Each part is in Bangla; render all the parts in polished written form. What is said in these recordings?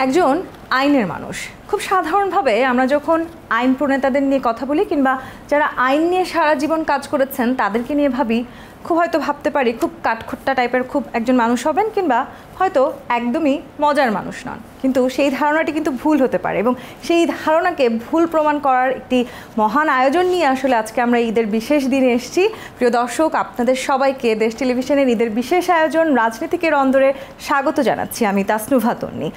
একজন আইনের মানুষ খুব সাধারণভাবে আমরা যখন আইন প্রণেতাদের নিয়ে কথা বলি কিংবা যারা আইন নিয়ে সারা জীবন কাজ করেছেন তাদেরকে নিয়ে ভাবি খুব হয়তো ভাবতে পারি খুব কাঠখোট্টা টাইপের খুব একজন মানুষ হবেন কিংবা হয়তো একদমই মজার মানুষ নন, কিন্তু সেই ধারণাটি কিন্তু ভুল হতে পারে এবং সেই ধারণাকে ভুল প্রমাণ করার একটি মহান আয়োজন নিয়ে আসলে আজকে আমরা ঈদের বিশেষ দিনে এসেছি। প্রিয় দর্শক, আপনাদের সবাইকে দেশ টেলিভিশনের ঈদের বিশেষ আয়োজন রাজনীতিকের অন্দরে স্বাগত জানাচ্ছি। আমি তাসনুভা তন্নি।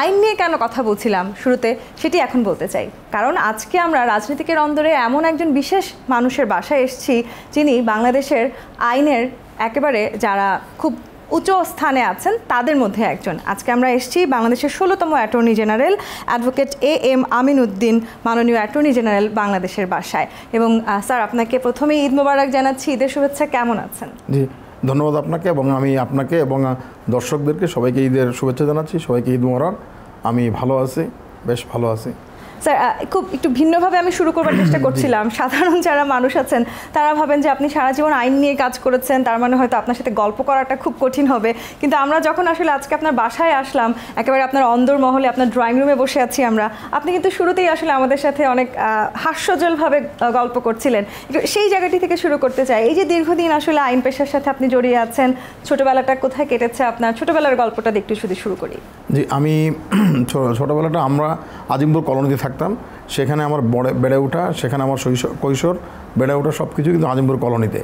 আইন নিয়ে কেন কথা বলছিলাম শুরুতে সেটি এখন বলতে চাই, কারণ আজকে আমরা রাজনীতিকের অন্দরে এমন একজন বিশেষ মানুষের বাসায় এসেছি যিনি বাংলাদেশের আইনের একেবারে যারা খুব উচ্চ স্থানে আছেন তাদের মধ্যে একজন। আজকে আমরা এসেছি বাংলাদেশের 16তম attorney general advocate M Amin Uddin, মাননীয় অ্যাটর্নি জেনারেল বাংলাদেশের বাসায়। এবং স্যার, আপনাকে প্রথমেই ঈদ মোবারক জানাচ্ছি, ঈদের শুভেচ্ছা। কেমন আছেন? জি, ধন্যবাদ আপনাকে এবং আমি আপনাকে এবং দর্শকদেরকে সবাইকে ঈদের শুভেচ্ছা জানাচ্ছি। সবাইকে ঈদ মোবারক। আমি ভালো আছি, বেশ ভালো আছি। স্যার, খুব একটু ভিন্নভাবে আমি শুরু করবার চেষ্টা করছিলাম। সাধারণ যারা মানুষ আছেন তারা ভাবেন যে আপনি সারা জীবন আইন নিয়ে কাজ করেছেন, তার মানে হয়তো আপনার সাথে গল্প করাটা খুব কঠিন হবে। কিন্তু আমরা যখন আসলে আজকে আপনার বাসায় আসলাম, একেবারে আপনার অন্দরমহলে আপনার ড্রয়িং রুমে বসে আছি আমরা, আপনি কিন্তু শুরুতেই আসলে আমাদের সাথে অনেক হাস্যজ্জ্বলভাবে গল্প করছিলেন। একটু সেই জায়গাটি থেকে শুরু করতে চাই। এই যে দীর্ঘদিন আসলে আইন পেশার সাথে আপনি জড়িয়ে আছেন, ছোটোবেলাটা কোথায় কেটেছে আপনার? ছোটোবেলার গল্পটা দিয়ে একটু শুরু করি। জি, আমি ছোটোবেলাটা আমরা আজিমপুর কলোনিতে থাকতাম। সেখানে আমার বেড়ে ওঠা, সেখানে আমার কৈশোর বেড়ে ওঠা সব কিছু কিন্তু আজিমপুর কলোনিতে।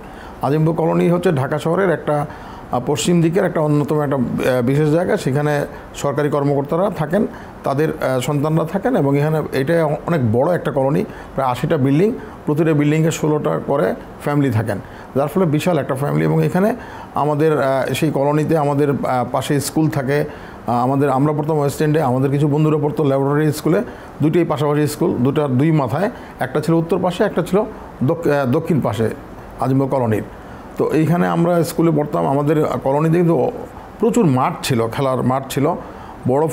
আজিমপুর কলোনি হচ্ছে ঢাকা শহরের একটা পশ্চিম দিকের একটা অন্যতম একটা বিশেষ জায়গা। সেখানে সরকারি কর্মকর্তারা থাকেন, তাদের সন্তানরা থাকেন এবং এখানে এটা অনেক বড় একটা কলোনি, প্রায় 80টা বিল্ডিং, প্রতিটা বিল্ডিংয়ে 16টা করে ফ্যামিলি থাকেন, যার ফলে বিশাল একটা ফ্যামিলি। এবং এখানে আমাদের সেই কলোনিতে আমাদের পাশে স্কুল থাকে। আমরা পড়তাম ওয়েস্ট এন্ডে, আমাদের কিছু বন্ধুরা পড়তো ল্যাবরেটরি স্কুলে, দুটোই পাশাপাশি স্কুল, দুই মাথায়, একটা ছিল উত্তর পাশে, একটা ছিল দক্ষিণ পাশে আজিমপুর কলোনির। তো এইখানে আমরা স্কুলে পড়তাম। আমাদের কলোনিতে কিন্তু প্রচুর মাঠ ছিল, খেলার মাঠ ছিল, বড়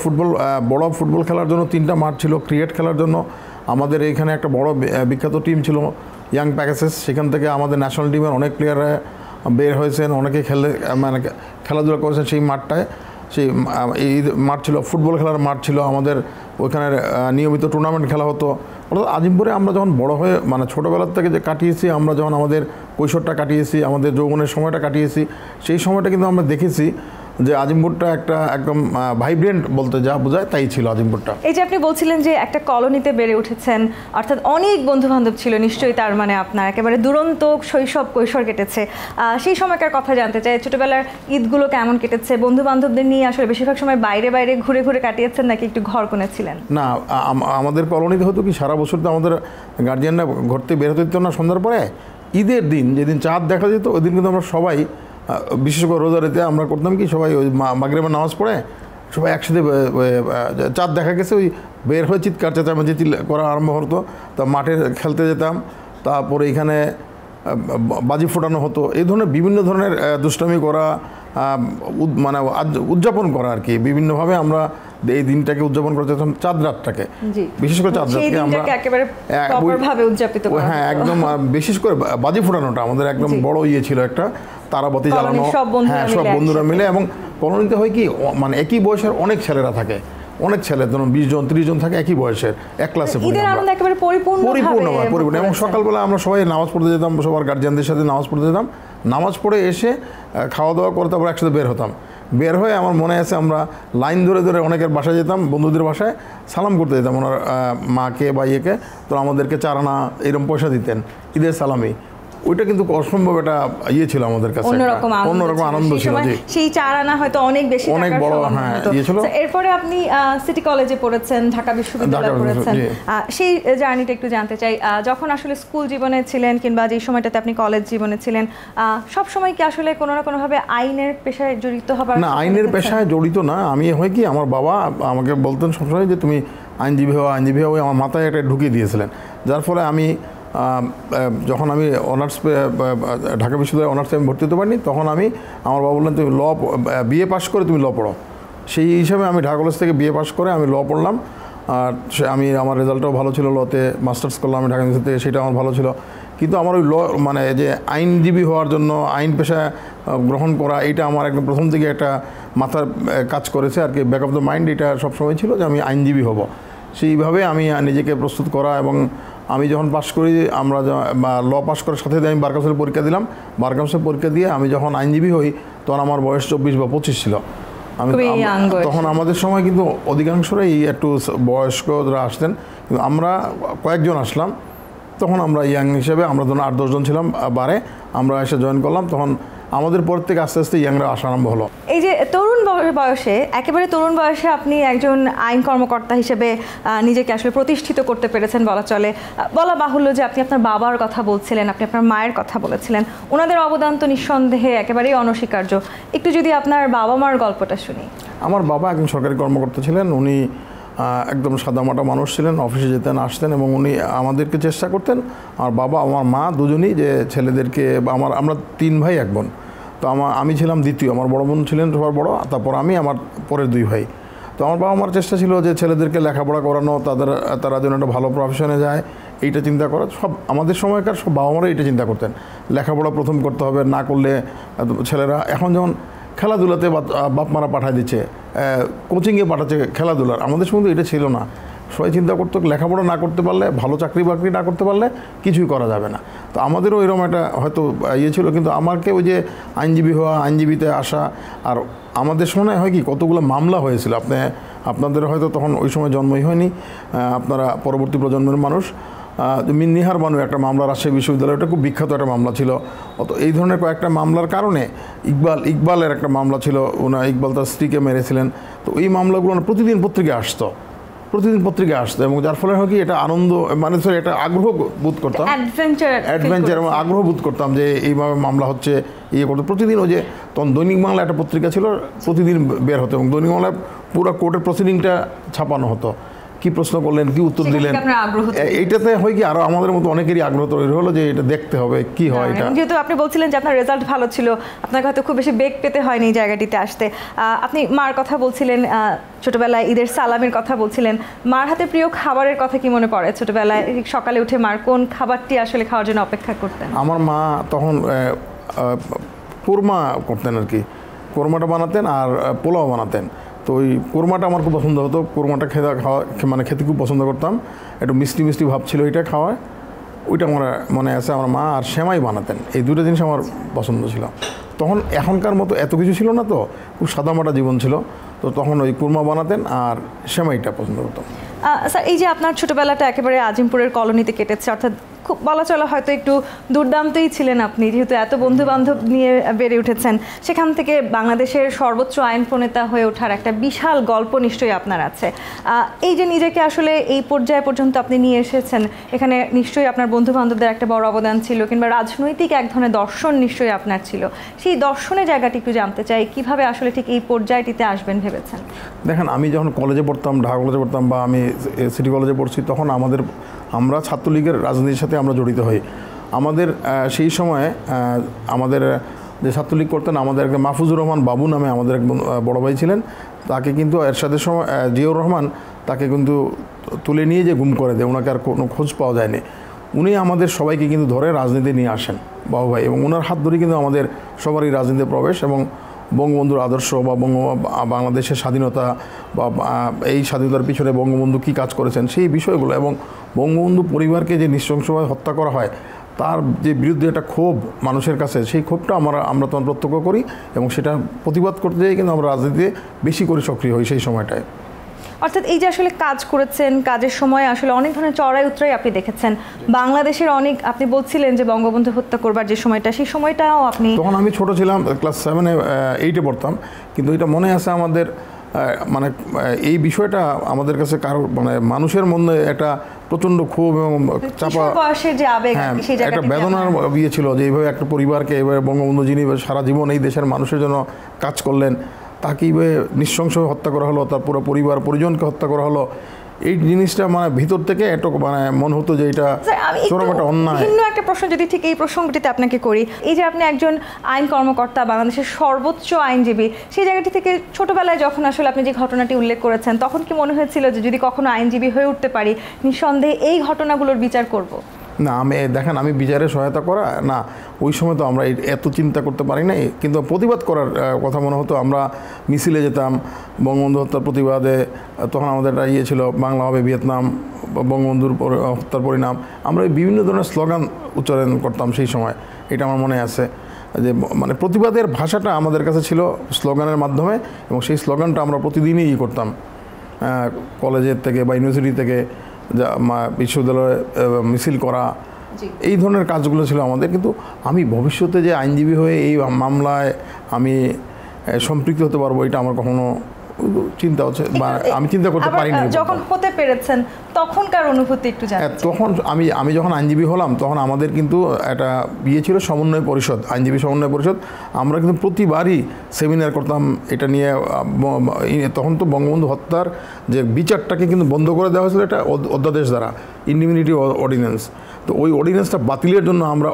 ফুটবল খেলার জন্য 3টা মাঠ ছিল, ক্রিকেট খেলার জন্য আমাদের এইখানে একটা বড় বিখ্যাত টিম ছিল ইয়াং প্যাকেসেস। সেখান থেকে আমাদের ন্যাশনাল টিমের অনেক প্লেয়াররা বের হয়েছেন, অনেকে খেলাধুলা করেছেন সেই মাঠটায়। সেই মাঠ ছিল, ফুটবল খেলার মাঠ ছিল আমাদের, ওইখানে নিয়মিত টুর্নামেন্ট খেলা হতো। অর্থাৎ আজিমপুরে আমরা যখন বড় হয়ে ছোটোবেলার থেকে যে কাটিয়েছি, আমরা যখন আমাদের কৈশোরটা কাটিয়েছি, আমাদের যৌবনের সময়টা কাটিয়েছি, সেই সময়টা কিন্তু আমরা দেখেছি যে আজিমপুরটা একটা একদম ভাইব্রেন্ট, বলতে যা বোঝায় তাই ছিল আজিমপুরটা। এই যে আপনি বলছিলেন যে একটা কলোনিতে বেড়ে উঠেছেন, অর্থাৎ অনেক বন্ধুবান্ধব ছিল নিশ্চয়ই, তার মানে আপনার একেবারে দুরন্ত শৈশব কৈশোর কেটেছে। সেই সময়কার কথা জানতে চাই, ছোটোবেলার ঈদগুলো কেমন কেটেছে? বন্ধুবান্ধবদের নিয়ে আসলে বেশিরভাগ সময় বাইরে ঘুরে ঘুরে কাটিয়েছেন নাকি একটু ঘর কোণে ছিলেন? না, আমাদের কলোনিতে হতো কি, সারা বছর তো আমাদের গার্জিয়ানরা ঘুরতে বের হতে দিত না। সন্ধ্যার পরে ঈদের দিন যেদিন চাঁদ দেখা যেত, ওই দিন কিন্তু আমরা সবাই, বিশেষ করে রোজারিতে আমরা করতাম কি, সবাই ওই মাগরিবের নামাজ পড়ে সবাই একসাথে চাঁদ দেখা গেছে ওই বের হয়ে চিৎকার চেঁচামেচি করা আরম্ভ হতো। তা মাঠে খেলতে যেতাম, তারপরে এখানে বাজি ফোটানো হতো। এই ধরনের বিভিন্ন ধরনের দুষ্টামি করা, উদযাপন করা আর কি, বিভিন্নভাবে আমরা এই দিনটাকে উদযাপন করতে যেতাম। চাঁদ রাতটাকে, বিশেষ করে চাঁদ রাতকে আমরা হ্যাঁ একদম, বিশেষ করে বাজি ফোটানোটা আমাদের একদম বড় ছিল, একটা তারাবাতি জ্বালানো, হ্যাঁ সব বন্ধুরা মিলে। এবং কলোনিতে হয় কি, একই বয়সের অনেক ছেলেরা থাকে, অনেক ছেলে, ধরুন 20 জন 30 জন থাকে একই বয়সের, এক ক্লাসে পরিপূর্ণ। এবং সকালবেলা আমরা সবাই নামাজ পড়তে যেতাম, সবার গার্জিয়ানদের সাথে নামাজ পড়তে যেতাম। নামাজ পড়ে এসে খাওয়া দাওয়া করে তারপর একসাথে বের হতাম। বের হয়ে আমার মনে আছে আমরা লাইন ধরে ধরে অনেকের বাসায় যেতাম, বন্ধুদের বাসায় সালাম করতে যেতাম, ওনার মাকে বা ইয়েকে। তো আমাদেরকে 4 আনা এরকম পয়সা দিতেন ঈদের সালামি। ওইটা কিন্তু অসম্ভব একটা ছিল আমাদের কাছে, অন্যরকম আনন্দ ছিল। সেই 4 আনা হয়তো অনেক বেশি, অনেক বড় ছিল। এরপরে আপনি সিটি কলেজে পড়েছেন, ঢাকা বিশ্ববিদ্যালয়ে পড়েছেন, সেই জার্নিটা একটু জানতে চাই। যখন আসলে স্কুল জীবনে ছিলেন কিংবা যে সময়টাতে আপনি কলেজ জীবনে ছিলেন, সব সময় কি আসলে কোনো না কোনোভাবে আইনের পেশায় জড়িত হবার? না, আইনের পেশায় জড়িত না। আমি হয় কি, আমার বাবা আমাকে বলতেন সবসময় যে তুমি আইনজীবী হও। আমার মাথায় একটা ঢুকিয়ে দিয়েছিলেন, যার ফলে আমি যখন আমি অনার্স ঢাকা বিশ্ববিদ্যালয়ে অনার্সে আমি ভর্তি হতে পারিনি, তখন আমার বাবা বললেন তুমি বিএ পাস করে তুমি ল পড়ো। সেই হিসাবে আমি ঢাকা কলেজ থেকে বিএ পাস করে আমি ল পড়লাম। আর আমার রেজাল্টটাও ভালো ছিল, লতে মাস্টার্স করলাম আমি ঢাকা ইউনিভার্সিটি থেকে, সেটা আমার ভালো ছিল। কিন্তু আমার ওই মানে যে আইনজীবী হওয়ার জন্য আইন পেশা গ্রহণ করা, এটা আমার একদম প্রথম থেকে একটা মাথার কাজ করেছে আর কি, ব্যাক অফ দ্য মাইন্ড এটা সবসময় ছিল যে আমি আইনজীবী হব। সেইভাবে আমি নিজেকে প্রস্তুত করা, এবং আমি যখন পাশ করি, আমরা ল পাশ করার সাথে আমি বার কাউন্সিলের পরীক্ষা দিলাম। বার কাউন্সিলের পরীক্ষা দিয়ে আমি যখন আইনজীবী হই তখন আমার বয়স 24 বা 25 ছিল। তখন আমাদের সময় কিন্তু অধিকাংশরাই একটু বয়স্করা আসতেন, কিন্তু আমরা কয়েকজন আসলাম। তখন আমরা ইয়াং হিসেবে, আমরা ধরুন 8-10 জন ছিলাম বারে, আমরা এসে জয়েন করলাম। তখন আমাদের পর থেকে আস্তে আস্তে ইয়াংরা আসা আরম্ভ হলো। এই যে তরুণ বয়সে, একেবারে তরুণ বয়সে আপনি একজন আইন কর্মকর্তা হিসেবে নিজেকে আসলে প্রতিষ্ঠিত করতে পেরেছেন বলা চলে। বলা বাহুল্য যে আপনি আপনার বাবার কথা বলছিলেন, আপনি আপনার মায়ের কথা বলেছিলেন, ওনাদের অবদান তো নিঃসন্দেহে একেবারেই অনস্বীকার্য। একটু যদি আপনার বাবা মার গল্পটা শুনি। আমার বাবা একজন সরকারি কর্মকর্তা ছিলেন, উনি একদম সাদামাটা মানুষ ছিলেন, অফিসে যেতেন আসতেন, এবং উনি আমাদেরকে চেষ্টা করতেন। আমার বাবা আমার মা দুজনই যে ছেলেদেরকে, আমরা 3 ভাই 1 বোন। তো আমি ছিলাম দ্বিতীয়, আমার বড় বোন ছিলেন সবার বড়, তারপর আমি, আমার পরের 2 ভাই। তো আমার বাবা মার চেষ্টা ছিল যে ছেলেদেরকে লেখাপড়া করানো, তারা যেন একটা ভালো প্রফেশনে যায়, এইটা চিন্তা করা। সব আমাদের সময়কার সব বাবা মারা এটা চিন্তা করতেন, লেখাপড়া প্রথম করতে হবে, না করলে ছেলেরা এখন যেমন খেলাধুলাতে বাপ মারা পাঠায় দিচ্ছে, কোচিংয়ে পাঠাচ্ছে খেলাধুলার, আমাদের সময় তো এটা ছিল না। সবাই চিন্তা করতো লেখাপড়া না করতে পারলে, ভালো চাকরি বাকরি না করতে পারলে কিছুই করা যাবে না। তো আমাদেরও এরকম একটা হয়তো ইয়ে ছিল, কিন্তু আমাকে ওই যে আইনজীবী হওয়া, আইনজীবীতে আসা, আর আমাদের সময় হয় কি কতগুলো মামলা হয়েছিল, আপনাদের হয়তো তখন ওই সময় জন্মই হয়নি, আপনারা পরবর্তী প্রজন্মের মানুষ। মিন্নিহার বানু একটা মামলা, রাজশাহী বিশ্ববিদ্যালয়, এটা খুব বিখ্যাত একটা মামলা ছিল। অত এই ধরনের কয়েকটা মামলার কারণে ইকবালের একটা মামলা ছিল, ইকবাল তার স্ত্রীকে মেরেছিলেন। তো এই মামলাগুলো প্রতিদিন পত্রিকায় আসতো, এবং যার ফলে হয় কি এটা আনন্দ, মানে এটা আগ্রহ বোধ করতাম, অ্যাডভেঞ্চার এবং আগ্রহ বোধ করতাম যে এইভাবে মামলা হচ্ছে, করতো প্রতিদিন। ওই যে তখন দৈনিক বাংলা একটা পত্রিকা ছিল, প্রতিদিন বের হতো, এবং দৈনিক বাংলায় পুরো কোর্টের প্রসিডিংটা ছাপানো হতো, কি প্রশ্ন করলেন, কি উত্তর দিলেন। এইটাতে হয় কি আরো আমাদের মতো অনেকেরই আগ্রহ তৈরি হলো যে এটা দেখতে হবে কি হয়। এটা যেহেতু আপনি বলছিলেন যে আপনার রেজাল্ট ভালো ছিল, আপনাকে হয়তো খুব বেশি বেগ পেতে হয়নি এই জায়গাটিতে আসতে। আপনি মার কথা বলছিলেন, ছোটবেলায় ঈদের সালামের কথা বলছিলেন, মার হাতে প্রিয় খাবারের কথা কি মনে পড়ে? ছোটবেলায় সকালে উঠে মার কোন খাবারটি আসলে খাওয়ার জন্য অপেক্ষা করতেন? আমার মা তখন কোরমা করতেন আর কি, কোরমাটা বানাতেন আর পোলাও বানাতেন। তো ওই কোরমাটা আমার খুব পছন্দ হতো, কোরমাটা খেতে খুব পছন্দ করতাম, একটু মিষ্টি মিষ্টি ভাব ছিল এটা খাওয়ায়, ওইটা আমার মনে আছে। আমার মা আর সেমাই বানাতেন, এই 2টা জিনিস আমার পছন্দ ছিল। তখন এখনকার মতো এত কিছু ছিল না, তো খুব সাদামাটা জীবন ছিল, তো তখন ওই কোরমা বানাতেন আর সেমাইটা পছন্দ করতাম। স্যার, এই যে আপনার ছোটবেলাটা একেবারে আজিমপুরের কলোনিতে কেটেছে, অর্থাৎ খুব বলা চলে হয়তো একটু দুর্দান্তই ছিলেন আপনি, যেহেতু এত বন্ধু বান্ধব নিয়ে বেড়ে উঠেছেন। সেখান থেকে বাংলাদেশের সর্বোচ্চ আইন প্রণেতা হয়ে ওঠার একটা বিশাল গল্প নিশ্চয়ই আপনার আছে। এই যে নিজেকে আসলে এই পর্যায়ে পর্যন্ত আপনি নিয়ে এসেছেন, এখানে নিশ্চয়ই আপনার বন্ধু বান্ধবদের একটা বড় অবদান ছিল, কিংবা রাজনৈতিক এক ধরনের দর্শন নিশ্চয়ই আপনার ছিল। সেই দর্শনের জায়গাটি একটু জানতে চাই, কিভাবে আসলে ঠিক এই পর্যায়টিতে আসবেন ভেবেছেন? দেখেন, আমি যখন কলেজে পড়তাম, ঢাকা কলেজে পড়তাম, বা আমি সিটি কলেজে পড়ছি, তখন আমরা ছাত্রলীগের রাজনীতির সাথে আমরা জড়িত হই। আমাদের সেই সময়ে আমাদের যে ছাত্রলীগ করতেন, আমাদের একটা মাহফুজুর রহমান বাবু নামে আমাদের এক বড় ভাই ছিলেন, তাকে কিন্তু এরশাদের সময় জিয়াউর রহমান তাকে কিন্তু তুলে নিয়ে যে গুম করে দেয়, ওনাকে আর কোনো খোঁজ পাওয়া যায়নি। উনি আমাদের সবাইকে কিন্তু ধরে রাজনীতি নিয়ে আসেন বাবু ভাই, এবং ওনার হাত ধরে কিন্তু আমাদের সবারই রাজনীতিতে প্রবেশ, এবং বঙ্গবন্ধুর আদর্শ বা বাংলাদেশের স্বাধীনতা বা এই স্বাধীনতার পিছনে বঙ্গবন্ধু কী কাজ করেছেন সেই বিষয়গুলো, এবং বঙ্গবন্ধু পরিবারকে যে নৃশংসভাবে হত্যা করা হয় তার যে বিরুদ্ধে একটা ক্ষোভ মানুষের কাছে, সেই ক্ষোভটা আমরা তখন প্রত্যক্ষ করি, এবং সেটা প্রতিবাদ করতে যাই কিন্তু আমরা রাজনীতিতে বেশি করে সক্রিয় হই সেই সময়টায়। অর্থাৎ এই যে আসলে কাজ করেছেন, কাজের সময় আসলে অনেক ধরনের চড়াই উতরাই আপনি দেখেছেন। বাংলাদেশের অনেক, আপনি বলছিলেন যে বঙ্গবন্ধু হত্যা করবার যে সময়টা, সেই সময়টাও আপনি, তখন আমি ছোট ছিলাম, ক্লাস 7-8 পড়তাম, কিন্তু এটা মনে আছে আমাদের, মানে এই বিষয়টা আমাদের কাছে মানুষের মধ্যে একটা প্রচণ্ড ক্ষোভ এবং চাপা বয়সের যে আবেগ, একটা বেদনার ইয়ে ছিল, যে এইভাবে একটা পরিবারকে, এভাবে বঙ্গবন্ধু যিনি সারা জীবন এই দেশের মানুষের জন্য কাজ করলেন, তাকে এইভাবে নৃশংসভাবে হত্যা করা হলো, তার পুরো পরিবার পরিজনকে হত্যা করা হলো। এই জিনিসটা ভিতর থেকে একটু মনে হতো যে এটা চরম একটা অন্যায়। ভিন্ন একটা প্রশ্ন যদি ঠিক এই প্রসঙ্গটিতে আপনাকে করি, এই যে আপনি একজন আইন কর্মকর্তা, বাংলাদেশের সর্বোচ্চ আইনজীবী, সেই জায়গাটি থেকে ছোটবেলায় যখন আসলে আপনি যে ঘটনাটি উল্লেখ করেছেন, তখন কি মনে হয়েছিল যে যদি কখনো আইনজীবী হয়ে উঠতে পারি, নিঃসন্দেহে এই ঘটনাগুলোর বিচার করব? না দেখেন আমি বিচারে সহায়তা করা না, ওই সময় তো আমরা এত চিন্তা করতে পারি নাই, কিন্তু প্রতিবাদ করার কথা মনে হতো। আমরা মিছিলে যেতাম বঙ্গবন্ধু হত্যার প্রতিবাদে, তখন আমাদের একটা ছিল বাংলা হবে ভিয়েতনাম, বঙ্গবন্ধুর হত্যার পরিণাম, আমরা বিভিন্ন ধরনের স্লোগান উচ্চারণ করতাম সেই সময়, এটা আমার মনে আছে। যে মানে প্রতিবাদের ভাষাটা আমাদের কাছে ছিল স্লোগানের মাধ্যমে, এবং সেই স্লোগানটা আমরা প্রতিদিনই করতাম কলেজের থেকে বা ইউনিভার্সিটি থেকে, যা বিশ্ববিদ্যালয়ে মিছিল করা, এই ধরনের কাজগুলো ছিল আমাদের। কিন্তু আমি ভবিষ্যতে যে আইনজীবী হয়ে এই মামলায় আমি সম্পৃক্ত হতে পারবো, এটা আমার কখনো চিন্তা হচ্ছে বা আমি চিন্তা করতে পারিনি। যখন হতে পেরেছেন তখনকার অনুভূতি একটু জানেন? তখন আমি যখন আইনজীবী হলাম তখন আমাদের কিন্তু একটা ছিল সমন্বয় পরিষদ, আইনজীবী সমন্বয় পরিষদ। আমরা কিন্তু প্রতিবারই সেমিনার করতাম এটা নিয়ে। তখন তো বঙ্গবন্ধু হত্যার যে বিচারটাকে কিন্তু বন্ধ করে দেওয়া হয়েছিল একটা অধ্যাদেশ দ্বারা, ইন্ডিমিনিটি অর্ডিন্যান্স। তো ওই অর্ডিন্যান্সটা বাতিলের জন্য আমরা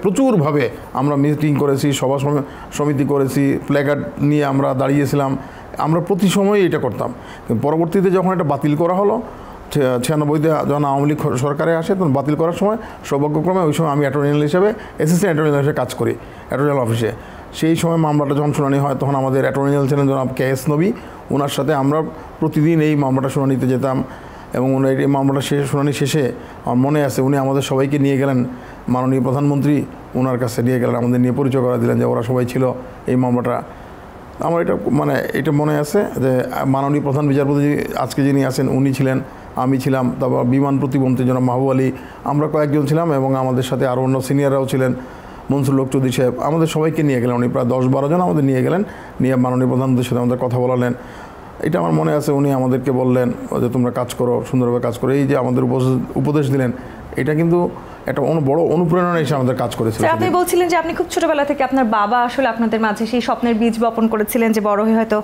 প্রচুরভাবে আমরা মিটিং করেছি, সভা সমিতি করেছি, প্ল্যাকার্ড নিয়ে আমরা দাঁড়িয়েছিলাম, আমরা প্রতি সময়ই এটা করতাম। পরবর্তীতে যখন এটা বাতিল করা হলো 96-তে যখন আওয়ামী লীগ সরকারে আসে, তখন বাতিল করার সময় সৌভাগ্যক্রমে ওই সময় আমি অ্যাটর্নি জেনারেল হিসেবে অ্যাসিস্ট্যান্ট অ্যাটর্নি জেনারেল হিসেবে কাজ করি অ্যাটর্নি জেনারেল অফিসে। সেই সময় মামলাটা যখন শুনানি হয় তখন আমাদের অ্যাটর্নি জেনারেল ছিলেন জনাব KS নবী, ওনার সাথে আমরা প্রতিদিন এই মামলাটা শুনানিতে যেতাম। এবং এই মামলাটা শুনানি শেষে আমার মনে আছে উনি আমাদের সবাইকে নিয়ে গেলেন মাননীয় প্রধানমন্ত্রী, ওনার কাছে নিয়ে গেলেন, আমাদের নিয়ে পরিচয় করা দিলেন যে ওরা সবাই ছিল এই মামলাটা। আমার এটা মনে আছে যে মাননীয় প্রধান বিচারপতি আজকে যিনি আছেন উনি ছিলেন, আমি ছিলাম, তারপর বিমান প্রতিমন্ত্রী জনাব মাহবুব আলী, আমরা কয়েকজন ছিলাম, এবং আমাদের সাথে আরও অন্য সিনিয়ররাও ছিলেন, মনসুর লোক চৌধুরী সাহেব, আমাদের সবাইকে নিয়ে গেলেন। উনি প্রায় 10-12 জন আমাদের নিয়ে গেলেন, নিয়ে মাননীয় প্রধানমন্ত্রীর সাথে আমাদের কথা বলালেন। এটা আমার মনে আছে, উনি আমাদেরকে বললেন যে তোমরা কাজ করো, সুন্দরভাবে কাজ করো, এই যে আমাদের উপদেশ দিলেন, এটা কিন্তু একটা বড় অনুপ্রেরণা হিসেবে আমাদের কাজ করেছিল। আপনি বলছিলেন যে আপনি খুব ছোটবেলা থেকে আপনার বাবা আসলে আপনাদের মাঝে সেই স্বপ্নের বীজ বপন করেছিলেন যে বড় হয়ে হয়তো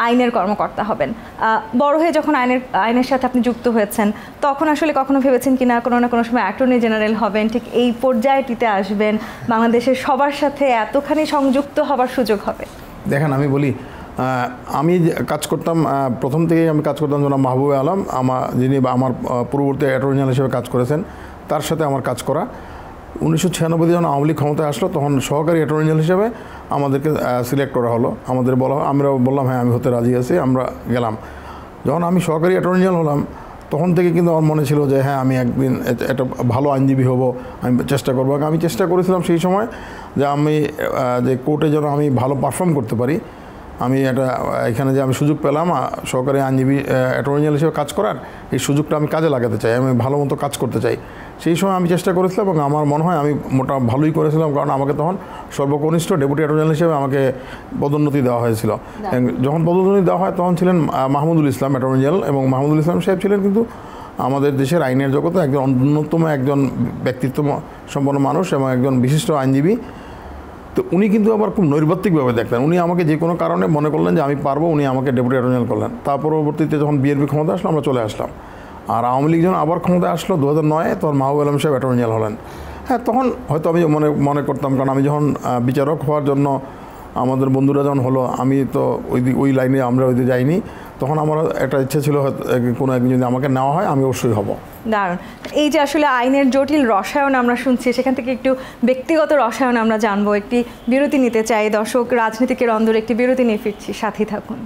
আইনের কর্মকর্তা হবেন। বড় হয়ে যখন আইনের সাথে আপনি যুক্ত হয়েছেন, তখন আসলে কখনো ভেবেছেন কিনা কোনো না কোনো সময় অ্যাটর্নি জেনারেল হবেন, ঠিক এই পর্যায়টিতে আসবেন, বাংলাদেশের সবার সাথে এতখানি সংযুক্ত হবার সুযোগ হবে? দেখেন আমি বলি, আমি কাজ করতাম প্রথম থেকেই, আমি কাজ করতাম জনাব মাহবুব আলম, যিনি আমার পূর্ববর্তী অ্যাটর্নি জেনারেল হিসেবে কাজ করেছেন, তার সাথে আমার কাজ করা। 1996 যখন আওয়ামী লীগ ক্ষমতায় আসলো তখন সহকারী অ্যাটর্নি জেনারেল হিসেবে আমাদেরকে সিলেক্ট করা হলো, আমাদের বলা হয়, আমরা বললাম হ্যাঁ আমি হতে রাজি আছি, আমরা গেলাম। যখন আমি সহকারী অ্যাটর্নি জেনারেল হলাম তখন থেকে কিন্তু আমার মনে ছিল যে হ্যাঁ আমি একদিন একটা ভালো আইনজীবী হব, আমি চেষ্টা করবো। আমি চেষ্টা করেছিলাম সেই সময় যে আমি যে কোর্টে যেন আমি ভালো পারফর্ম করতে পারি। আমি এখানে যে আমি সুযোগ পেলাম সহকারী আইনজীবী অ্যাটর্নি জেনারেল হিসেবে কাজ করার, এই সুযোগটা আমি কাজে লাগাতে চাই, আমি ভালো মতো কাজ করতে চাই। সেই সময় আমি চেষ্টা করেছিলাম এবং আমার মনে হয় আমি ভালোই করেছিলাম, কারণ আমাকে তখন সর্বকনিষ্ঠ ডেপুটি অ্যাটর্নি জেনারেল হিসেবে আমাকে পদোন্নতি দেওয়া হয়েছিল। যখন পদোন্নতি দেওয়া হয় তখন ছিলেন মাহমুদুল ইসলাম অ্যাটর্নি জেনারেল, এবং মাহমুদুল ইসলাম সাহেব ছিলেন কিন্তু আমাদের দেশের আইনের জগতে একজন অন্যতম একজন ব্যক্তিত্ব সম্পন্ন মানুষ এবং একজন বিশিষ্ট আইনজীবী। তো উনি কিন্তু আবার খুব নৈর্ব্যক্তিকভাবে দেখতেন, উনি আমাকে যে কোনো কারণে মনে করলেন যে আমি পারবো, উনি আমাকে ডেপুটি অ্যাটর্নি জেনারেল করলেন। তার পরবর্তীতে যখন বিএনপি ক্ষমতা আসলো আমরা চলে আসলাম, আর আওয়ামী লীগ যখন আবার ক্ষমতায় আসলো 2009-এ, তখন মাহবুব আলম সাহেব অ্যাটর্নি জেনারেল হলেন। হ্যাঁ, তখন হয়তো আমি মনে করতাম, কারণ আমি যখন বিচারক হওয়ার জন্য আমাদের বন্ধুরা যখন হলো, আমি তো ওই লাইনে আমরা ওইদিকে যাইনি, তখন আমার একটা ইচ্ছে ছিল কোনো একদিন যদি আমাকে নেওয়া হয় আমি অবশ্যই হব। দারুণ। এই যে আসলে আইনের জটিল রসায়ন আমরা শুনছি, সেখান থেকে একটু ব্যক্তিগত রসায়ন আমরা জানবো। একটি বিরতি নিতে চাই দর্শক, রাজনীতিকের অন্দরে একটি বিরতি নিয়ে ফিরছি, সাথেই থাকুন।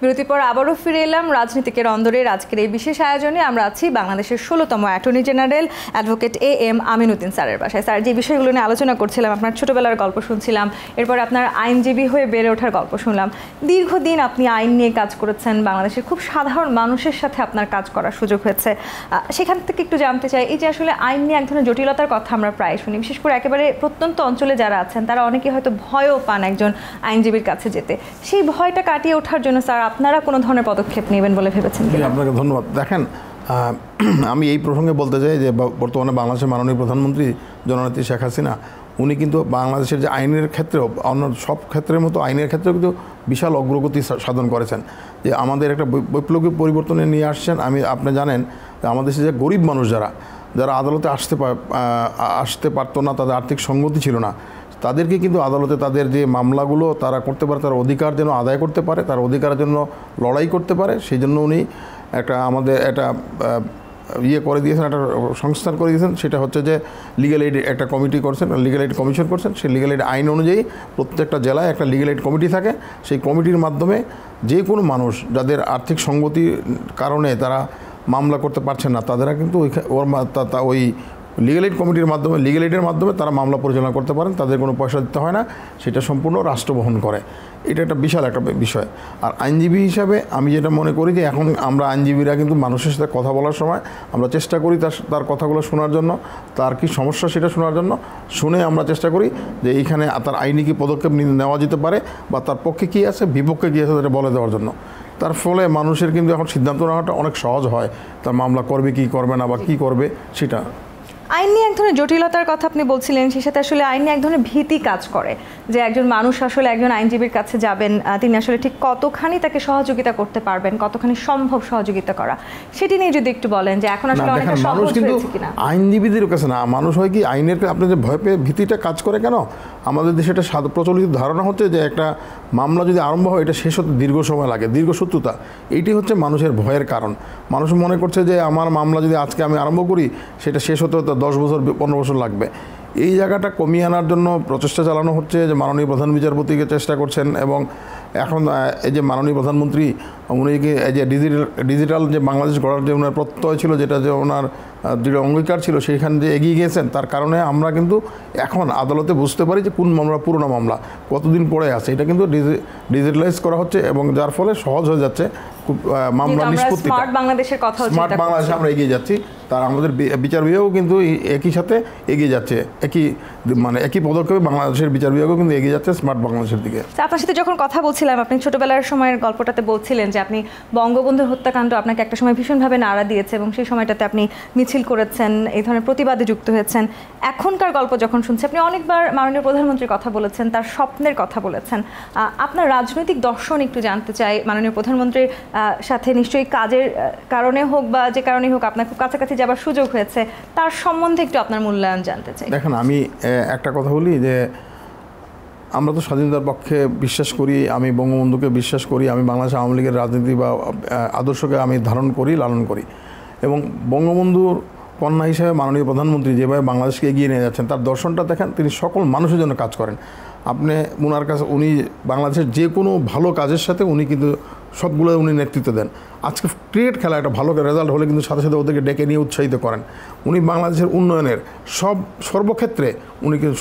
বিরতির পর আবারও ফিরে এলাম রাজনীতিকের অন্দরের আজকের এই বিশেষ আয়োজনে। আমরা আছি বাংলাদেশের 16তম attorney general advocate AM Aminuddin স্যারের বাসায়। স্যার, যে বিষয়গুলো নিয়ে আলোচনা করছিলাম, আপনার ছোটোবেলার গল্প শুনছিলাম, এরপর আপনার আইনজীবী হয়ে বেড়ে ওঠার গল্প শুনলাম। দীর্ঘদিন আপনি আইন নিয়ে কাজ করেছেন, বাংলাদেশের খুব সাধারণ মানুষের সাথে আপনার কাজ করার সুযোগ হয়েছে। সেখান থেকে একটু জানতে চাই, এই যে আসলে আইন নিয়ে এক ধরনের জটিলতার কথা আমরা প্রায় শুনি, বিশেষ করে একেবারে প্রত্যন্ত অঞ্চলে যারা আছেন তারা অনেকে হয়তো ভয়ও পান একজন আইনজীবীর কাছে যেতে। সেই ভয়টা কাটিয়ে ওঠার জন্য স্যার আপনারা কোনো ধরনের পদক্ষেপ নেবেন বলে ভেবেছেন? আপনাকে ধন্যবাদ। দেখেন, আমি এই প্রসঙ্গে বলতে চাই যে বর্তমানে বাংলাদেশের মাননীয় প্রধানমন্ত্রী জননেত্রী শেখ হাসিনা, উনি কিন্তু বাংলাদেশের যে আইনের ক্ষেত্রেও, অন্য সব ক্ষেত্রের মতো আইনের ক্ষেত্রেও কিন্তু বিশাল অগ্রগতি সাধন করেছেন, যে আমাদের একটা বৈপ্লবিক পরিবর্তনে নিয়ে আসছেন। আপনি জানেন যে আমাদের দেশে যে গরিব মানুষ যারা আদালতে আসতে পারতো না, তাদের আর্থিক সঙ্গতি ছিল না, তাদেরকে কিন্তু আদালতে তাদের যে মামলাগুলো তারা করতে পারে, তার অধিকার যেন আদায় করতে পারে, তার অধিকারের জন্য লড়াই করতে পারে, সেই জন্য উনি আমাদের একটা করে দিয়েছেন, একটা সংস্থান করে দিয়েছেন। সেটা হচ্ছে যে লিগ্যাল এইড একটা কমিটি করছেন, লিগ্যাল এইড কমিশন করছেন। সেই লিগ্যাল এইড আইন অনুযায়ী প্রত্যেকটা জেলায় একটা লিগ্যাল এইড কমিটি থাকে। সেই কমিটির মাধ্যমে যে কোনো মানুষ যাদের আর্থিক সঙ্গতির কারণে তারা মামলা করতে পারছেন না, তাদেরা কিন্তু ওই লিগ্যাল এইড কমিটির মাধ্যমে, লিগ্যাল এইডের মাধ্যমে তারা মামলা পরিচালনা করতে পারেন। তাদের কোনো পয়সা দিতে হয় না, সেটা সম্পূর্ণ রাষ্ট্র বহন করে। এটা একটা বিশাল একটা বিষয়। আর আইনজীবী হিসাবে আমি যেটা মনে করি যে এখন আমরা আইনজীবীরা কিন্তু মানুষের সাথে কথা বলার সময় আমরা চেষ্টা করি তার কথাগুলো শোনার জন্য, তার কি সমস্যা সেটা শোনার জন্য। শুনে আমরা চেষ্টা করি যে এইখানে তার আইনি কি পদক্ষেপ নেওয়া যেতে পারে বা তার পক্ষে কী আছে, বিপক্ষে কী আছে, সেটা বলে দেওয়ার জন্য। তার ফলে মানুষের কিন্তু এখন সিদ্ধান্ত নেওয়াটা অনেক সহজ হয়, তার মামলা করবে কি করবে না বা কী করবে সেটা। আইন নিয়ে এক ধরনের জটিলতার কথা আপনি বলছিলেন, সেই সাথে আসলে আইন নিয়ে এক ধরনের ভীতি কাজ করে যে একজন মানুষ আসলে একজন আইনজীবীর কাছে যাবেন, তিনি আসলে ঠিক কতখানি তাকে সহযোগিতা করতে পারবেন, কতখানি সম্ভব সহযোগিতা করা, সেটি নিয়ে যদি একটু বলেন যে এখন আসলে অনেকটা সহজ হয়েছে কিনা। আইনজীবীদের কাছে না, মানুষ হয় কি আইনের আপনি যে ভয় পেয়ে ভীতিটা কাজ করে কেন, আমাদের দেশে একটা প্রচলিত ধারণা হচ্ছে যে একটা মামলা যদি আরম্ভ হয় এটা শেষ হতে দীর্ঘ সময় লাগে, দীর্ঘসূত্রতা। এইটি হচ্ছে মানুষের ভয়ের কারণ। মানুষ মনে করছে যে আমার মামলা যদি আজকে আমি আরম্ভ করি সেটা শেষ হতে হতে 10 বছর 15 বছর লাগবে। এই জায়গাটা কমিয়ে আনার জন্য প্রচেষ্টা চালানো হচ্ছে, যে মাননীয় প্রধান বিচারপতিকে চেষ্টা করছেন। এবং এখন এই যে মাননীয় প্রধানমন্ত্রী উনি এই যে ডিজিটাল যে বাংলাদেশ গড়ার যে ওনার প্রত্যয় ছিল, যেটা যে ওনার দৃঢ় অঙ্গীকার ছিল, সেইখানে যে এগিয়ে গিয়েছেন, তার কারণে আমরা কিন্তু এখন আদালতে বুঝতে পারি যে কোন মামলা পুরোনো মামলা কতদিন পড়ে আছে। এটা কিন্তু ডিজিটালাইজ করা হচ্ছে এবং যার ফলে সহজ হয়ে যাচ্ছে খুব মামলা নিষ্পত্তি। স্মার্ট বাংলাদেশের কথা হচ্ছে, স্মার্ট বাংলাদেশে আমরা এগিয়ে যাচ্ছি। তার আমাদের বিচার বিভাগও কিন্তু একই সাথে এগিয়ে যাচ্ছে, একই পদক্ষেপে বাংলাদেশের বিচার বিভাগও কিন্তু এগিয়ে যাচ্ছে স্মার্ট বাংলাদেশের দিকে। আপনার সাথে যখন কথা বলছিলাম, আপনি ছোটবেলার সময়ের গল্পটাতে বলছিলেন যে আপনি বঙ্গবন্ধুর হত্যাকাণ্ড আপনাকে একটা সময় ভীষণভাবে নাড়া দিয়েছে এবং সেই সময়টাতে আপনি মিছিল করেছেন, এই ধরনের প্রতিবাদে যুক্ত হয়েছেন। এখনকার গল্প যখন শুনছি, আপনি অনেকবার মাননীয় প্রধানমন্ত্রীর কথা বলেছেন, তার স্বপ্নের কথা বলেছেন। আপনার রাজনৈতিক দর্শন একটু জানতে চাই। মাননীয় প্রধানমন্ত্রীর সাথে নিশ্চয়ই কাজের কারণে হোক বা যে কারণেই হোক আপনার খুব কাছাকাছি যাবার সুযোগ হয়েছে, তার সম্বন্ধে একটু আপনার মূল্যায়ন জানতে চাই। দেখেন, আমি একটা কথা বলি যে আমরা তো স্বাধীনতার পক্ষে বিশ্বাস করি, আমি বঙ্গবন্ধুকে বিশ্বাস করি, আমি বাংলাদেশ আওয়ামী লীগের রাজনীতি বা আদর্শকে আমি ধারণ করি, লালন করি। এবং বঙ্গবন্ধুর কন্যা হিসেবে মাননীয় প্রধানমন্ত্রী যেভাবে বাংলাদেশকে এগিয়ে নিয়ে যাচ্ছেন, তার দর্শনটা দেখেন, তিনি সকল মানুষের জন্য কাজ করেন। আপনি ওনার কাছে, উনি বাংলাদেশের যে কোনো ভালো কাজের সাথে উনি কিন্তু সবগুলো উনি নেতৃত্ব দেন। আজকে ক্রিকেট খেলা একটা ভালো রেজাল্ট হলে কিন্তু সাথে সাথে ওদেরকে ডেকে নিয়ে উৎসাহিত করেন। উনি বাংলাদেশের উন্নয়নের সর্বক্ষেত্রে উনি কিন্তু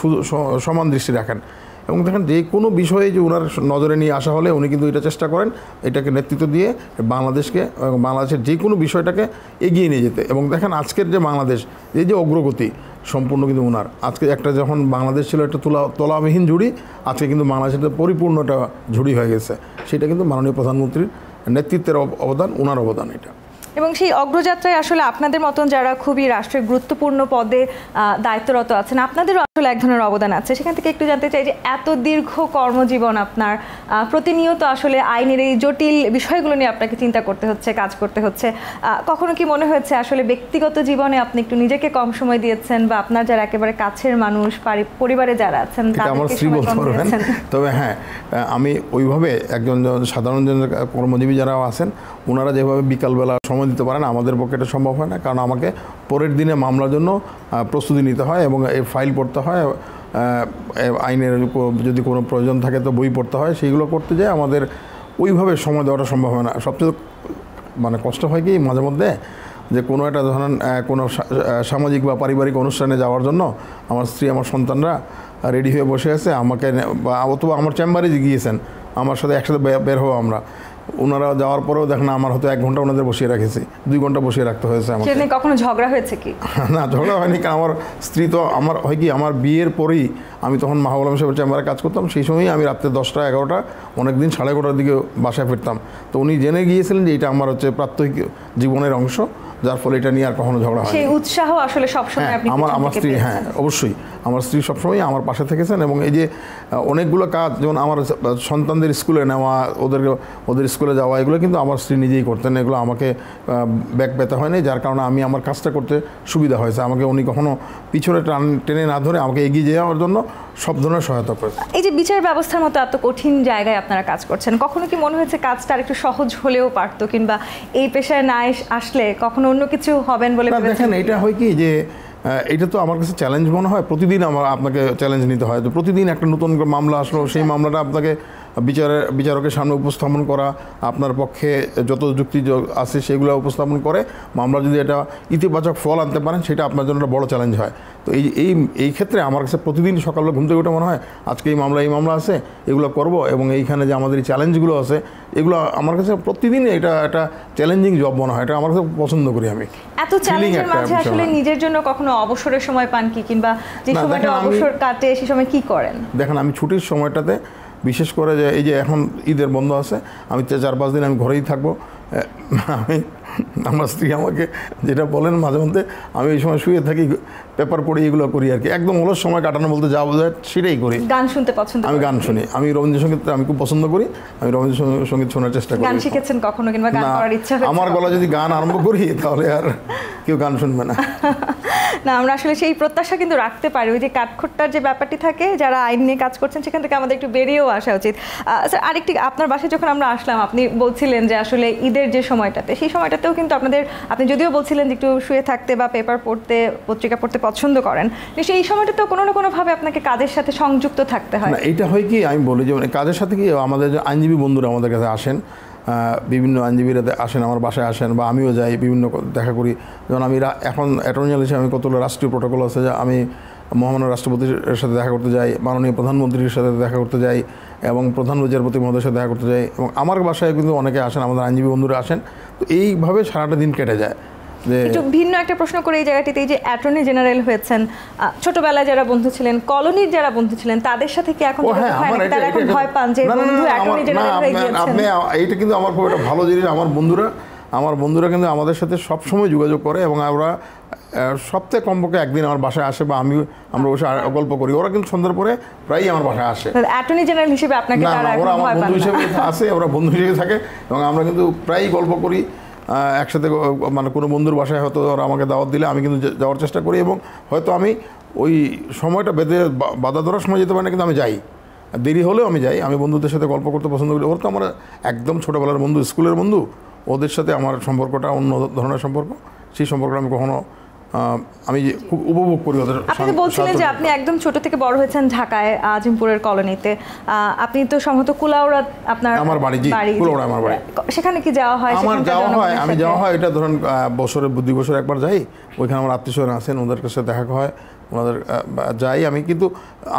সমান দৃষ্টি রাখেন। এবং দেখেন, যে কোনো বিষয়ে যে ওনার নজরে নিয়ে আসা হলে উনি কিন্তু এটা চেষ্টা করেন এটাকে নেতৃত্ব দিয়ে বাংলাদেশকে, বাংলাদেশের যে কোনো বিষয়টাকে এগিয়ে নিয়ে যেতে। এবং দেখেন, আজকের যে বাংলাদেশ, এই যে অগ্রগতি সম্পূর্ণ কিন্তু ওনার। আজকে একটা যখন বাংলাদেশ ছিল একটা তলাবিহীন ঝুড়ি, আজকে কিন্তু বাংলাদেশের পরিপূর্ণ একটা ঝুড়ি হয়ে গেছে। সেটা কিন্তু মাননীয় প্রধানমন্ত্রীর নেতৃত্বের অবদান, ওনার অবদান এটা। এবং সেই অগ্রযাত্রায় আসলে আপনাদের মতন যারা খুবই রাষ্ট্রের গুরুত্বপূর্ণ পদে দায়িত্বরত আছেন, আপনাদেরও আসলে এক ধরনের অবদান আছে। সেখান থেকে একটু জানতে চাই যে এত দীর্ঘ কর্মজীবন আপনার, প্রতিনিয়ত আসলে আইনের এই জটিল বিষয়গুলো নিয়ে আপনাকে চিন্তা করতে হচ্ছে, কাজ করতে হচ্ছে। কখনো কি মনে হয়েছে আসলে ব্যক্তিগত জীবনে আপনি একটু নিজেকে কম সময় দিয়েছেন, বা আপনার যারা একেবারে কাছের মানুষ, পরিবারে যারা আছেন তাদেরকে সময় কম দিয়েছেন? তবে হ্যাঁ, আমি ওইভাবে একজন সাধারণ কর্মজীবী যারা আছেন, ওনারা যেভাবে বিকালবেলা সময় দিতে পারেন, আমাদের পক্ষে এটা সম্ভব হয় না। কারণ আমাকে পরের দিনে মামলার জন্য প্রস্তুতি নিতে হয় এবং এই ফাইল পড়তে হয়, আইনের যদি কোনো প্রয়োজন থাকে তো বই পড়তে হয়, সেইগুলো করতে যেয়ে আমাদের ওইভাবে সময় দেওয়াটা সম্ভব হয় না। সবচেয়ে কষ্ট হয় কি মাঝে মধ্যে, যে কোনো একটা ধরেন কোনো সামাজিক বা পারিবারিক অনুষ্ঠানে যাওয়ার জন্য আমার স্ত্রী, আমার সন্তানরা রেডি হয়ে বসে আছে, আমাকে অথবা আমার চেম্বারে গিয়েছেন, আমার সাথে একসাথে বের হবো আমরা। ওনারা যাওয়ার পরেও দেখেন আমার হয়তো 1 ঘন্টা ওনাদের বসিয়ে রাখেছি, 2 ঘন্টা বসিয়ে রাখতে হয়েছে আমাকে। কখনো ঝগড়া হয়েছে কি? না, ঝগড়া হয়নি। কারণ আমার স্ত্রী তো, আমার হয় কি, আমার বিয়ের পরেই আমি তখন মাহবুব আলম সাহেবের চেম্বারে কাজ করতাম, সেই সময়ই আমি রাত্রে 10টা 11টা, অনেক দিন 11:30টার দিকে বাসায় ফিরতাম। তো উনি জেনে গিয়েছিলেন যে এটা আমার হচ্ছে প্রাত্যহিক জীবনের অংশ, যার ফলে এটা নিয়ে আর কখনো ঝগড়া হয়। সেই উৎসাহ আসলে সবসময় আপনি আমার স্ত্রী, হ্যাঁ অবশ্যই আমার স্ত্রী সবসময় আমার পাশে থেকেছেন। এবং এই যে অনেকগুলো কাজ, যেমন আমার সন্তানদের স্কুলে নেওয়া, ওদের স্কুলে যাওয়া, এগুলো কিন্তু আমার স্ত্রী নিজেই করতেন। এগুলো আমাকে ব্যাক পেতে হয়নি, যার কারণে আমি আমার কাজটা করতে সুবিধা হয়েছে। আমাকে উনি কখনো পিছনে টেনে না ধরে আমাকে এগিয়ে যাওয়ার জন্য সব ধরনের সহায়তা করে। এই যে বিচার ব্যবস্থার মতো এত কঠিন জায়গায় আপনারা কাজ করছেন, কখনো কি মনে হয়েছে কাজটা আরেকটু সহজ হলেও পারতো, কিংবা এই পেশায় না আসলে কখনো অন্য কিছু হবেন বলে দেখেন, এটা হয় কি যে এটা তো আমার কাছে চ্যালেঞ্জ মনে হয়, প্রতিদিন আপনাকে চ্যালেঞ্জ নিতে হয়। তো প্রতিদিন একটা নতুন মামলা আসলো, সেই মামলাটা আপনাকে বিচারকের সামনে উপস্থাপন করা, আপনার পক্ষে যত যুক্তি আছে সেগুলো উপস্থাপন করে মামলা যদি এটা ইতিবাচক ফল আনতে পারেন, সেটা আপনার জন্য একটা বড় চ্যালেঞ্জ হয়। তো এই ক্ষেত্রে আমার কাছে প্রতিদিন সকালবেলা ঘুম থেকে উঠে মনে হয় আজকে এই মামলা আছে, এগুলো করব, এবং এইখানে যে আমাদের এই চ্যালেঞ্জগুলো আছে এগুলো আমার কাছে প্রতিদিন এটা একটা চ্যালেঞ্জিং জব মনে হয়। এটা আমার কাছে পছন্দ করি আমি। এত চ্যালেঞ্জের মাঝে আসলে নিজের জন্য কখনো অবসরের সময় পান কি, কিংবা যে সময়টা অবসর কাটে সেই সময় কি করেন? দেখেন, আমি ছুটির সময়টাতে বিশেষ করে যে এই যে এখন ঈদের বন্ধ আছে, আমি 4-5 দিন আমি ঘরেই থাকবো। আমার স্ত্রী আমাকে যেটা বলেন মাঝে মধ্যে, আমি এই সময় শুয়ে থাকি, পেপার পড়ি, এগুলো করি আর কি। একদম অলস সময় কাটানো বলতে যা বোঝায় সেটাই করি। গান শুনতে পছন্দ? আমি গান শুনি, আমি রবীন্দ্রসঙ্গীত আমি খুব পছন্দ করি, আমি রবীন্দ্রসঙ্গীত শোনার চেষ্টা করি। গান শিখেছেন কখনো, কিংবা গান করার ইচ্ছা হয়েছে? আমার গলা যদি গান আরম্ভ করি তাহলে আর কেউ গান শুনবে না। না, আমরা আসলে সেই প্রত্যাশা কিন্তু রাখতে পারি। ওই যে কাঠখোট্টার যে ব্যাপারটি থাকে, যারা আইন নিয়ে কাজ করছেন সেখান থেকে আমাদের একটু বেরিয়েও আসা উচিত। স্যার, আরেকটি, আপনার বাসায় যখন আমরা আসলাম আপনি বলছিলেন যে আসলে ঈদের যে সময়টাতে, সেই সময়টাতেও কিন্তু আপনি যদিও বলছিলেন যে একটু শুয়ে থাকতে বা পেপার পড়তে, পত্রিকা পড়তে পছন্দ করেন, সেই সময়টাতেও কোনো না কোনোভাবে আপনাকে কাজের সাথে সংযুক্ত থাকতে হয়। না, এটা হয় কি, আমি বলি যে কাজের সাথে কি আমাদের যে আইনজীবী বন্ধুরা আমাদের কাছে আসেন, বিভিন্ন আইনজীবীরা আসেন, আমার বাসায় আসেন, বা আমিও যাই, বিভিন্ন দেখা করি। যেমন আমি এখন অ্যাটর্নি জেনারেল হিসেবে আমি কতগুলো রাষ্ট্রীয় প্রোটোকল আছে, যে আমি মহামান্য রাষ্ট্রপতির সাথে দেখা করতে যাই, মাননীয় প্রধানমন্ত্রীর সাথে দেখা করতে যাই, এবং প্রধান বিচারপতি মহোদয়ের সাথে দেখা করতে যাই, এবং আমার বাসায় কিন্তু অনেকে আসেন, আমাদের আইনজীবী বন্ধুরা আসেন। তো এইভাবে সারাটা দিন কেটে যায়। একটু ভিন্ন একটা প্রশ্ন করে এই জায়গাটিতে, এই যে অ্যাটর্নি জেনারেল হয়েছেন, ছোটবেলায় যারা বন্ধু ছিলেন, কলোনির যারা বন্ধু ছিলেন, তাদের সাথে কি এখন তারা এখন ভয় পান যে বন্ধু অ্যাটর্নি জেনারেল হয়ে গিয়েছেন? আপনি এইটা কিন্তু আমার খুব একটা ভালো জিনিস। আমার বন্ধুরা কিন্তু আমাদের সাথে সবসময় যোগাযোগ করে, এবং আমরা সপ্তাহে কমপক্ষে একদিন আমার বাসায় আসে, বা আমরা বসে গল্প করি। ওরা কিন্তু সন্ধ্যার পরে প্রায়ই আমার বাসায় আসে। অ্যাটর্নি জেনারেল হিসেবে আপনাকে তারা ওরা আমার বন্ধু হিসেবে আসে, ওরা বন্ধু হিসেবে থাকে, এবং আমরা কিন্তু প্রায়ই গল্প করি একসাথে। মানে কোনো বন্ধুর বাসায় হয়তো ওরা আমাকে দাওয়াত দিলে আমি কিন্তু যাওয়ার চেষ্টা করি, এবং হয়তো আমি ওই সময়টা বাধা ধরার সময় যেতে পারি না, কিন্তু আমি যাই, দেরি হলেও আমি যাই। আমি বন্ধুদের সাথে গল্প করতে পছন্দ করি। ওর তো আমার একদম ছোটোবেলার বন্ধু, স্কুলের বন্ধু। ওদের সাথে আমার সম্পর্কটা অন্য ধরনের সম্পর্ক। সেই সম্পর্কটা আমি কখনো আমি খুব উপভোগ করি ওদের। আপনি বলছিলেন যে আপনি একদম ছোট থেকে বড় হয়েছেন ঢাকায়, আজিমপুরের কলোনিতে। আপনি তো সম্ভবত কুলাউড়া আপনার আমার বাড়ি। জি, কুলাউড়া আমার বাড়ি। সেখানে কি যাওয়া হয়? আমার যাওয়া হয়, আমি যাওয়া হয়, এটা ধরুন বছরে 2 বছর একবার যাই। ওইখানে আমার আত্মীয়স্বজন আছেন, ওদের কাছে দেখা হয়, ওনাদের যাই আমি। কিন্তু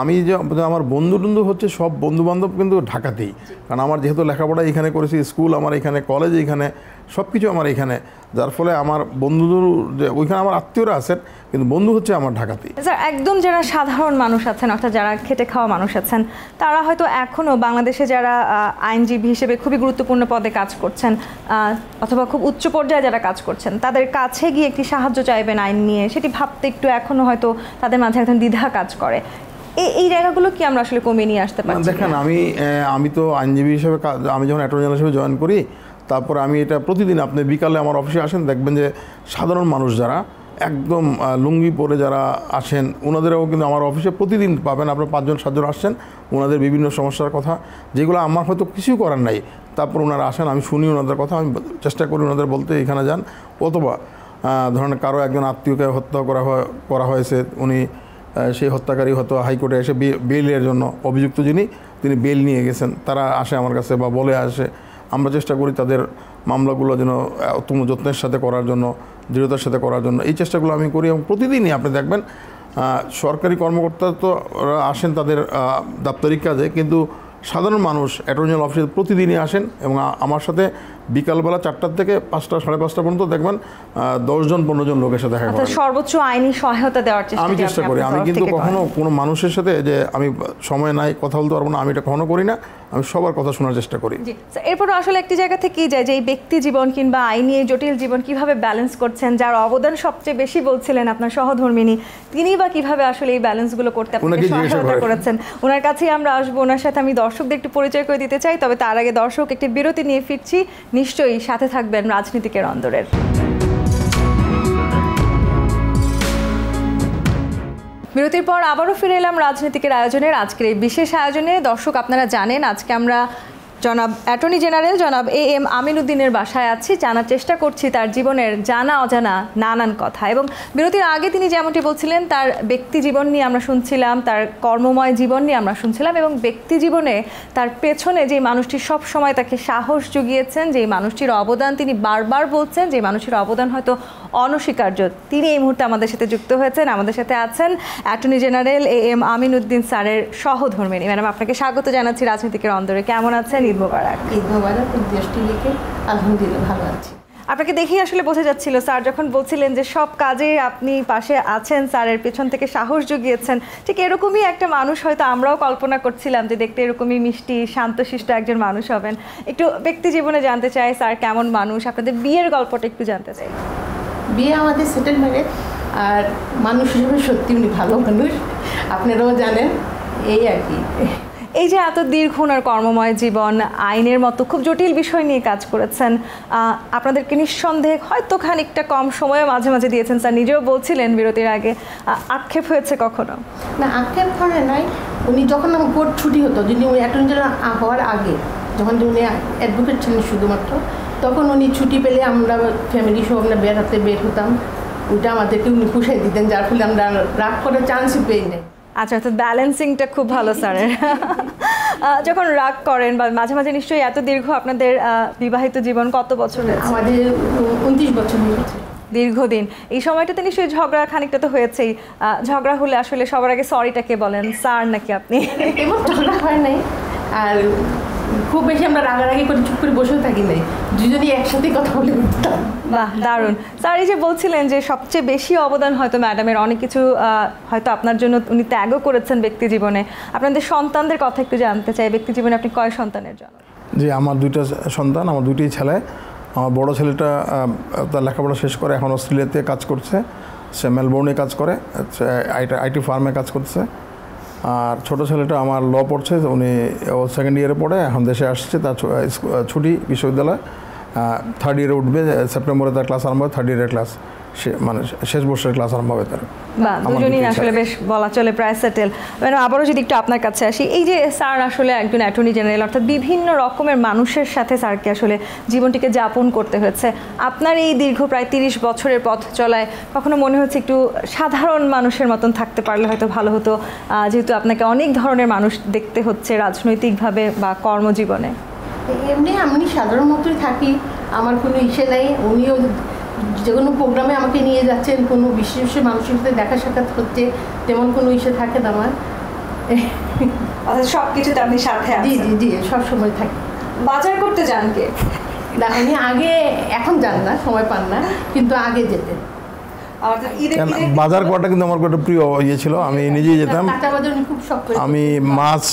আমি যে আমার বন্ধু হচ্ছে সব বন্ধুবান্ধব কিন্তু ঢাকাতেই, কারণ আমার যেহেতু লেখাপড়া এখানে করেছি, স্কুল আমার এখানে, কলেজ এখানে, সব কিছু আমার এখানে, যার ফলে আমার বন্ধুদের যে ওইখানে আমার আত্মীয়রা আছেন, কিন্তু বন্ধু হচ্ছে আমার ঢাকাতেই। স্যার, একদম যারা সাধারণ মানুষ আছেন, অর্থাৎ যারা খেটে খাওয়া মানুষ আছেন, তারা হয়তো এখনও বাংলাদেশে যারা আইনজীবী হিসেবে খুবই গুরুত্বপূর্ণ পদে কাজ করছেন, অথবা খুব উচ্চ পর্যায়ে যারা কাজ করছেন, তাদের কাছে গিয়ে একটি সাহায্য চাইবেন আইন নিয়ে, সেটি ভাবতে একটু এখনও হয়তো তাদের মাঝে একদম দ্বিধা কাজ করে। এই জায়গাগুলো কি আমরা আসলে কমিয়ে নিয়ে আসতে পারি? দেখেন, আমি তো আইনজীবী হিসেবে আমি যখন অ্যাটর্নি জেনারেল হিসেবে জয়েন করি, তারপরে আমি এটা প্রতিদিন, আপনি বিকালে আমার অফিসে আসেন, দেখবেন যে সাধারণ মানুষ যারা একদম লুঙ্গি পরে যারা আসেন, ওনাদেরও কিন্তু আমার অফিসে প্রতিদিন পাবেন। আপনার 5-7 আসছেন, ওনাদের বিভিন্ন সমস্যার কথা, যেগুলো আমার হয়তো কিছুই করার নাই, তারপর ওনারা আসেন, আমি শুনি ওনাদের কথা, আমি চেষ্টা করি ওনাদের বলতে এখানে যান। অথবা ধরেন কারো একজন আত্মীয়কে হত্যা করা হয়েছে, উনি সেই হত্যাকারী হয়তো হাইকোর্টে এসে বেলের জন্য অভিযুক্ত তিনি বেল নিয়ে গেছেন, তারা আসে আমার কাছে বা বলে আসে। আমরা চেষ্টা করি তাদের মামলাগুলো যেন উত্তম যত্নের সাথে করার জন্য, দৃঢ়তার সাথে করার জন্য, এই চেষ্টাগুলো আমি করি। এবং প্রতিদিনই আপনি দেখবেন সরকারি কর্মকর্তা তো আসেন তাদের দাপ্তরিক কাজে, কিন্তু সাধারণ মানুষ অ্যাটর্নি জেনারেল অফিসে প্রতিদিনই আসেন, এবং আমার সাথে বিকালবেলা 4টা থেকে 5টা, 5:30 পর্যন্ত দেখবেন 10-15 জন লোকের সাথে দেখা করেন। সর্বোচ্চ আইনি সহায়তা দেওয়ার আমি চেষ্টা করি। আমি কিন্তু কখনো কোনো মানুষের সাথে যে আমি সময় নাই, কথা বলতে পারবো না, আমি এটা কখনো করি না। আমি সবার কথা শোনার চেষ্টা করি। এরপরও আসলে একটি জায়গা থেকেই যায় যে এই ব্যক্তি জীবন কিংবা আইনি এই জটিল জীবন কিভাবে ব্যালেন্স করছেন, যার অবদান সবচেয়ে বেশি বলছিলেন আপনার সহধর্মিনী, তিনি বা কিভাবে আসলে এই ব্যালেন্সগুলো করতে আপনাকে সহায়তা করেছেন, ওনার কাছেই আমরা আসবো। ওনার সাথে আমি দর্শকদের একটু পরিচয় করে দিতে চাই, তবে তার আগে দর্শক একটি বিরতি নিয়ে ফিরছি। নিশ্চয়ই সাথে থাকবেন রাজনীতিকের অন্দরের। বিরতির পর আবারও ফিরে এলাম রাজনীতিকের আয়োজনের আজকের এই বিশেষ আয়োজনে। দর্শক, আপনারা জানেন আজকে আমরা জনাব অ্যাটর্নি জেনারেল জনাব AM আমিন উদ্দিনের বাসায় আছি, জানার চেষ্টা করছি তার জীবনের জানা অজানা নানান কথা। এবং বিরতির আগে তিনি যেমনটি বলছিলেন, তার ব্যক্তি জীবন নিয়ে আমরা শুনছিলাম, তার কর্মময় জীবন নিয়ে আমরা শুনছিলাম, এবং ব্যক্তি জীবনে তার পেছনে যে মানুষটি সব সময় তাকে সাহস জুগিয়েছেন, যে মানুষটির অবদান তিনি বারবার বলছেন, যে মানুষটির অবদান হয়তো অনস্বীকার্য, তিনি এই মুহূর্তে আমাদের সাথে যুক্ত হয়েছেন। আমাদের সাথে আছেন attorney general AM Amin Uddin স্যারের সহধর্মিণী। ম্যাডাম, আপনাকে স্বাগত জানাচ্ছি রাজনীতিকের অন্দরে। কেমন আছেন? ঈদ মোবারক। ঈদ মোবারক। আলহামদুলিল্লাহ ভালো আছি। আপনাকে দেখেই আসলে বোঝা যাচ্ছিল, স্যার যখন বলছিলেন যে সব কাজে আপনি পাশে আছেন, স্যারের পেছন থেকে সাহস জুগিয়েছেন, ঠিক এরকমই একটা মানুষ হয়তো আমরাও কল্পনা করছিলাম যে দেখতে এরকমই মিষ্টি শান্তশিষ্ট একজন মানুষ হবেন। একটু ব্যক্তি জীবনে জানতে চাই স্যার কেমন মানুষ, আপনাদের বিয়ের গল্পটা একটু জানতে চাই। বিয়ে আমাদের সেটেল ম্যারেজ, আর মানুষ হিসেবে সত্যি উনি ভালো মানুষ, আপনারাও জানেন, এই আর কি। এই যে এত দীর্ঘ ওনার কর্মময় জীবন, আইনের মতো খুব জটিল বিষয় নিয়ে কাজ করেছেন, আপনাদেরকে নিঃসন্দেহে হয়তো খানিকটা কম সময়ে মাঝে মাঝে দিয়েছেন, স্যার নিজেও বলছিলেন বিরতির আগে। আক্ষেপ হয়েছে কখনো? না, আক্ষেপ করে নাই। উনি যখন কোর্ট ছুটি হতো, যিনি উনি অ্যাটর্নি জেনারেল হওয়ার আগে, যখন উনি অ্যাডভোকেট ছিলেন শুধুমাত্র, তখন উনি ছুটি পেলে আমরা ফ্যামিলি সহ আমরা বেড়াতে বের হতাম, ওইটা আমাদেরকে উনি পুষাই দিতেন, যার ফলে আমরা রাগ করার চান্সই পেয়ে নেই। আচ্ছা, তো ব্যালেন্সিংটা খুব ভালো স্যারের। যখন রাগ করেন বা মাঝে মাঝে, নিশ্চয়ই এত দীর্ঘ আপনাদের বিবাহিত জীবন কত বছর? আমাদের 29 বছর হয়ে গেছে। দীর্ঘদিন। এই সময়টাতে নিশ্চয়ই ঝগড়া খানিকটা তো হয়েছেই। ঝগড়া হলে আসলে সবার আগে সরিটাকে বলেন, স্যার নাকি আপনি? এমন ঝগড়া হয় নাই, আর খুব বেশি আমরা রাগারাগি করে চুপ করে বসেও থাকি নাই, দুজনই একসাথে কথা বলে উঠতাম। বাহ, দারুণ। স্যার এই যে বলছিলেন যে সবচেয়ে বেশি অবদান হয়তো ম্যাডামের, অনেক কিছু হয়তো আপনার জন্য উনি ত্যাগও করেছেন ব্যক্তি জীবনে। আপনাদের সন্তানদের কথা একটু জানতে চাই। ব্যক্তি জীবনে আপনি কয় সন্তানের জন্য? জি, আমার 2টা সন্তান, আমার 2টি ছেলে। আমার বড় ছেলেটা তার লেখাপড়া শেষ করে এখন অস্ট্রেলিয়াতে কাজ করছে, সে মেলবোর্নে কাজ করে, IT ফার্মে কাজ করছে। আর ছোটো ছেলেটা আমার ল পড়ছে, উনি সেকেন্ড ইয়ারে পড়ে, এখন দেশে আসছে, তার ছুটি বিশ্ববিদ্যালয়, 3rd ইয়ারে উঠবে, সেপ্টেম্বরে তার ক্লাস আরম্ভ হবে, 3rd ইয়ারের ক্লাস, মানে শেষ বর্ষের ক্লাস আরম্ভ হবে তার। বা দুজনই আসলে বেশ বলা চলে প্রায় সেটেল। মানে আবারও যদি একটু আপনার কাছে আসি, এই যে স্যার আসলে একজন অ্যাটর্নি জেনারেল, অর্থাৎ বিভিন্ন রকমের মানুষের সাথে স্যারকে আসলে জীবনটিকে যাপন করতে হয়েছে। আপনার এই দীর্ঘ প্রায় 30 বছরের পথ চলায় কখনো মনে হচ্ছে একটু সাধারণ মানুষের মতন থাকতে পারলে হয়তো ভালো হতো, যেহেতু আপনাকে অনেক ধরনের মানুষ দেখতে হচ্ছে রাজনৈতিকভাবে বা কর্মজীবনে? এমনি আমি সাধারণ মতোই থাকি, আমার কোনো ইসে নেই। উনিও যে কোনো প্রোগ্রামে আমাকে নিয়ে যাচ্ছেন, কোনো বিশেষ মানুষের সাথে দেখা সাক্ষাৎ হচ্ছে, তেমন কোনো ইসে থাকে না আমার। সব কিছুতে আপনি সাথে? জি জি জি, সবসময় থাকি। বাজার করতে যান কে? না, আমি আগে, এখন যান না, সময় পান না, কিন্তু আগে যেতেন। বাজার করাটা কিন্তু আমার একটা প্রিয় ইয়ে ছিল, আমি নিজেই যেতাম। আমি মাছ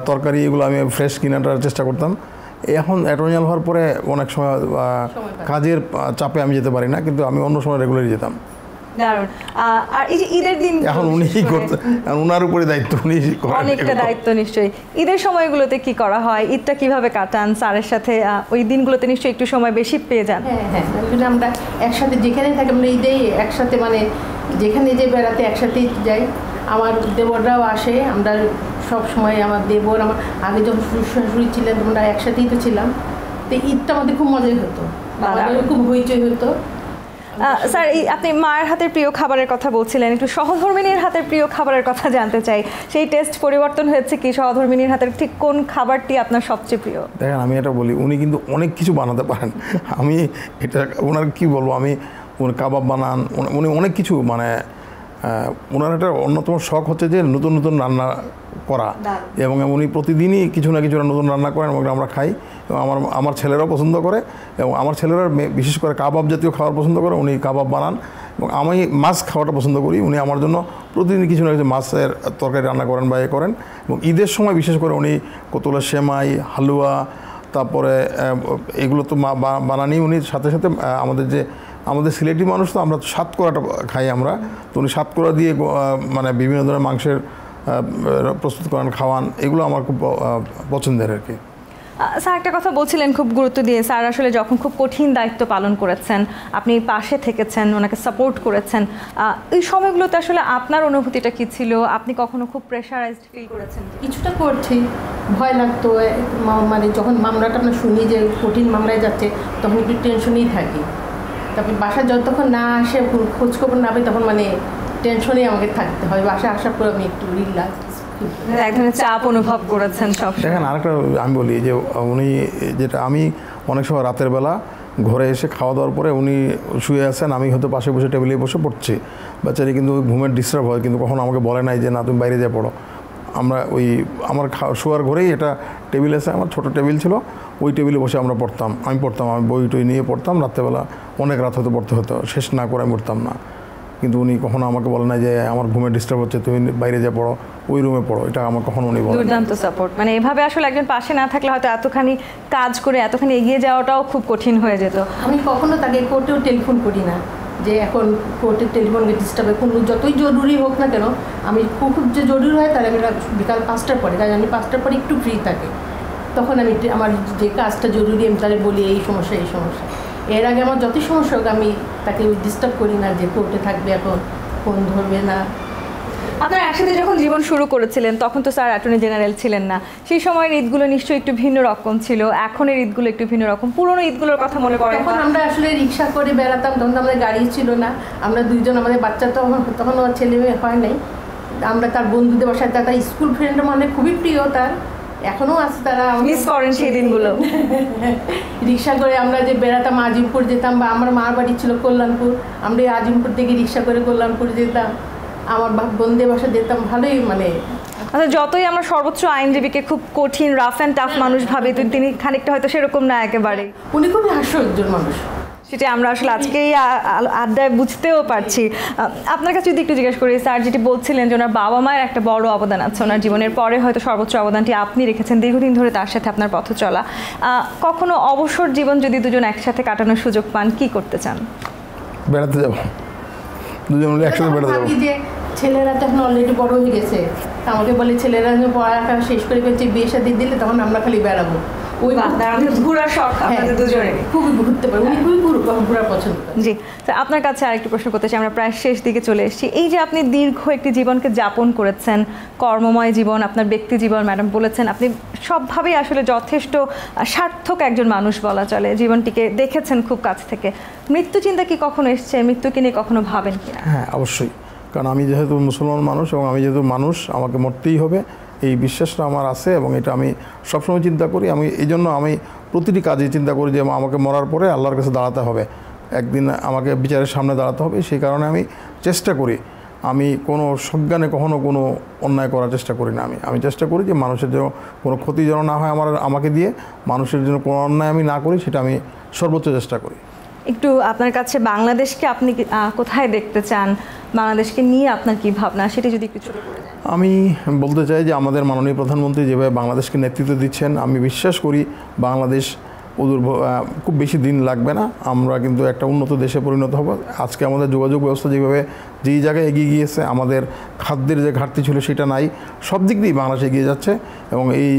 তরকারি এগুলো আমি ফ্রেশ কিনাটার চেষ্টা করতাম। এখন অ্যাটর্নি জেনারেল হওয়ার পরে অনেক সময় কাজের চাপে আমি যেতে পারি না, কিন্তু আমি অন্য সময় রেগুলারই যেতাম। দারুণ। আর এই যে ঈদের দিন এখন উনিই করতে, ওনার উপরে দায়িত্ব, উনি অনেকটা দায়িত্ব নিশ্চয়ই। ঈদের সময়গুলোতে কি করা হয়, ঈদটা কিভাবে কাটান স্যারের সাথে? ওই দিনগুলোতে নিশ্চয়ই একটু সময় বেশি পেয়ে যান। হ্যাঁ হ্যাঁ, আমরা একসাথে যেখানে থাকি, আমরা ঈদেই একসাথে, মানে যেখানে যে বেড়াতে একসাথেই যাই। আমার দেবররাও আসে, আমরা সব সময়, আমার দেবর, আমার আগে যখন শ্বশুর ছিলেন, আমরা একসাথেই তো ছিলাম। তো ঈদটা আমাদের খুব মজাই হতো, আমাদের খুব হইচই হতো। স্যার, আপনি মায়ের হাতের প্রিয় খাবারের কথা বলছিলেন, একটু সহধর্মিনীর হাতের প্রিয় খাবারের কথা জানতে চাই। সেই টেস্ট পরিবর্তন হয়েছে কি? সহধর্মিনীর হাতের ঠিক কোন খাবারটি আপনার সবচেয়ে প্রিয়? দেখেন, আমি এটা বলি, উনি কিন্তু অনেক কিছু বানাতে পারেন। আমি এটা ওনার কি বলবো, আমি উনি কাবাব বানান, উনি অনেক কিছু, মানে ওনার একটা অন্যতম শখ হচ্ছে যে নতুন নতুন রান্না করা, এবং উনি প্রতিদিনই কিছু না কিছু নতুন রান্না করেন এবং আমরা খাই। এবং আমার ছেলেরাও পছন্দ করে, এবং আমার ছেলেরা বিশেষ করে কাবাব জাতীয় খাবার পছন্দ করে, উনি কাবাব বানান। এবং আমি মাছ খাওয়াটা পছন্দ করি, উনি আমার জন্য প্রতিদিন কিছু না কিছু মাছের তরকারি রান্না করেন বা এ করেন। এবং ঈদের সময় বিশেষ করে উনি কতলা সেমাই, হালুয়া, তারপরে এগুলো তো বানানি উনি। সাথে সাথে আমাদের সিলেটি মানুষ তো, আমরা সাতকরাটা খাই আমরা, তো উনি সাতকরা দিয়ে মানে বিভিন্ন ধরনের মাংসের প্রস্তুত করেন, খাওয়ান, এগুলো আমার খুব পছন্দের আর কি। স্যার একটা কথা বলছিলেন খুব গুরুত্ব দিয়ে, স্যার আসলে যখন খুব কঠিন দায়িত্ব পালন করেছেন, আপনি পাশে থেকেছেন, ওনাকে সাপোর্ট করেছেন, এই সময়গুলোতে আসলে আপনার অনুভূতিটা কি ছিল? আপনি কখনো খুব প্রেশারাইজড ফিল করেছেন? কিছুটা করছি, ভয় লাগতো, মানে যখন মামলাটা আমরা শুনি যে কঠিন মামলায় যাচ্ছে তখন একটু টেনশনেই থাকি। তারপর বাসায় যতক্ষণ না আসে, খোঁজখবর না পাই, তখন মানে টেনশনেই আমাকে থাকতে হয়। বাসায় আসার পর আমি একটু রিল্যাক্স, এক ধরনের চাপ অনুভব করেছেন সব। দেখেন আরেকটা আমি বলি যে উনি যেটা আমি অনেক সময় রাতের বেলা ঘরে এসে খাওয়া দাওয়ার পরে উনি শুয়ে আছেন, আমি হয়তো পাশে বসে টেবিলে বসে পড়ছি, বাচ্চারা কিন্তু ঘুমের ডিস্টার্ব হয়, কিন্তু কখনো আমাকে বলে নাই যে না তুমি বাইরে যা পড়ো। আমরা আমার শোয়ার ঘরেই এটা টেবিল আছে, আমার ছোটো টেবিল ছিল, ওই টেবিলে বসে আমরা পড়তাম, আমি বই টই নিয়ে পড়তাম। রাত্রেবেলা অনেক রাত হয়তো পড়তে হতো, শেষ না করে আমি পড়তাম না, কিন্তু উনি কখনো আমাকে বলে না যে আমার ঘুমের ডিস্টার্ব হচ্ছে, তুমি বাইরে যা পড়ো, ওই রুমে পড়ো, এটা আমার কখনো উনি বলেন। দুর্দান্ত সাপোর্ট। মানে এভাবে আসলে একজন পাশে না থাকলে হয়তো এতখানি কাজ করে এতখানি এগিয়ে যাওয়াটাও খুব কঠিন হয়ে যেত। আমি কখনো তাকে কোর্টেও টেলিফোন করি না, যে এখন কোর্টের টেলিফোনকে ডিস্টার্বে, কোনো যতই জরুরি হোক না কেন, আমি খুব যে জরুরি হয় তাহলে আমি বিকাল 5টার পরে, কারণ আমি 5টার পরে একটু ফ্রি থাকি, তখন আমি আমার যে কাজটা জরুরি আমি তাহলে বলি এই সমস্যা এই সমস্যা। এর আগে আমার যতই সমস্যা হোক আমি তাকে ডিস্টার্ব করি না যে কোর্টে থাকবে, এখন ফোন ধরবে না। আপনারা একসাথে যখন জীবন শুরু করেছিলেন তখন তো স্যার অ্যাটর্নি জেনারেল ছিলেন না, সেই সময়ের ঈদগুলো নিশ্চয়ই একটু ভিন্ন রকম ছিল, এখনের ঈদগুলো একটু ভিন্ন রকম। পুরোনো ঈদগুলোর কথা মনে পড়ে? তখন আমরা আসলে রিক্সা করে বেড়াতাম, তখন আমাদের গাড়ি ছিল না, আমরা দুইজন, আমাদের বাচ্চা তখন আমার ছেলে মেয়ে হয় নাই, আমরা তার বন্ধুদের বাসায়, তার স্কুল ফ্রেন্ড মানে খুবই প্রিয়, তার এখনও আছে, তারা মিস করেন সেই দিনগুলো। রিক্সা করে আমরা যে বেড়াতাম, আজিমপুর যেতাম, বা আমার মার বাড়ি ছিল কল্যাণপুর, আমরা এই আজিমপুর থেকে রিক্সা করে কল্যাণপুর যেতাম, আমার বন্ধুদের বাসা যেতাম, ভালোই মানে। আচ্ছা, যতই আমরা সর্বোচ্চ আইনজীবীকে খুব কঠিন রাফ অ্যান্ড টাফ মানুষ ভাবি, তিনি খানিকটা হয়তো সেরকম না একেবারে। উনি খুবই হাস্যোজ্জ্বল মানুষ, সেটা আমরা আসলে আজকেই আড্ডায় বুঝতেও পারছি। আপনার কাছে যদি একটু জিজ্ঞেস করি, স্যার যেটি বলছিলেন যে ওনার বাবা মায়ের একটা বড় অবদান আছে ওনার জীবনের, পরে হয়তো সর্বোচ্চ অবদানটি আপনি রেখেছেন, দীর্ঘদিন ধরে তার সাথে আপনার পথ চলা। কখনো অবসর জীবন যদি দুজন একসাথে কাটানোর সুযোগ পান, কি করতে চান? বেড়াতে যাবো, দুজন মিলে একসাথে বেড়াতে যাবো। যে ছেলেরা তো এখন অলরেডি বড় হয়ে গেছে, আমাকে বলে ছেলেরা পড়ালেখা শেষ করে ফেলছে, বিয়ে শাদী দিলে তখন আমরা খালি বেড়াবো। ওই ঘোরার শখ আপনাদের দুজনের? খুবই ঘুরতে পারে, উনি খুবই ঘোরা পছন্দ করেন। জি, আপনার কাছে আরেকটি প্রশ্ন করতে চাই, আমরা প্রায় শেষ দিকে চলে এসেছি। এই যে আপনি দীর্ঘ একটি জীবনকে যাপন করেছেন, কর্মময় জীবন, আপনার ব্যক্তি জীবন, ম্যাডাম বলেছেন আপনি সবভাবেই আসলে যথেষ্ট সার্থক একজন মানুষ বলা চলে, জীবনটিকে দেখেছেন খুব কাছ থেকে। মৃত্যু চিন্তা কি কখনো এসছে? মৃত্যুকে নিয়ে কখনো ভাবেন কিনা? হ্যাঁ, অবশ্যই, কারণ আমি যেহেতু মুসলমান মানুষ এবং আমি যেহেতু মানুষ, আমাকে মরতেই হবে, এই বিশ্বাসটা আমার আছে এবং এটা আমি সবসময় চিন্তা করি। আমি এই জন্য আমি প্রতিটি কাজে চিন্তা করি যে আমাকে মরার পরে আল্লাহর কাছে দাঁড়াতে হবে, একদিন আমাকে বিচারের সামনে দাঁড়াতে হবে। সেই কারণে আমি চেষ্টা করি, আমি কোনো সজ্ঞানে কখনো কোনো অন্যায় করার চেষ্টা করি না। আমি চেষ্টা করি যে মানুষের যেন কোনো ক্ষতি যেন না হয় আমাকে দিয়ে, মানুষের জন্য কোনো অন্যায় আমি না করি, সেটা আমি সর্বোচ্চ চেষ্টা করি। একটু আপনার কাছে বাংলাদেশকে আপনি কোথায় দেখতে চান, বাংলাদেশকে নিয়ে আপনার কি ভাবনা, সেটি যদি একটু ছোট করে দেন। আমি বলতে চাই যে আমাদের মাননীয় প্রধানমন্ত্রী যেভাবে বাংলাদেশকে নেতৃত্ব দিচ্ছেন, আমি বিশ্বাস করি বাংলাদেশ খুব বেশি দিন লাগবে না, আমরা কিন্তু একটা উন্নত দেশে পরিণত হব। আজকে আমাদের যোগাযোগ ব্যবস্থা যেভাবে যেই জায়গায় এগিয়ে গিয়েছে, আমাদের খাদ্যের যে ঘাটতি ছিল সেটা নাই, সব দিক দিয়েই বাংলাদেশ এগিয়ে যাচ্ছে। এবং এই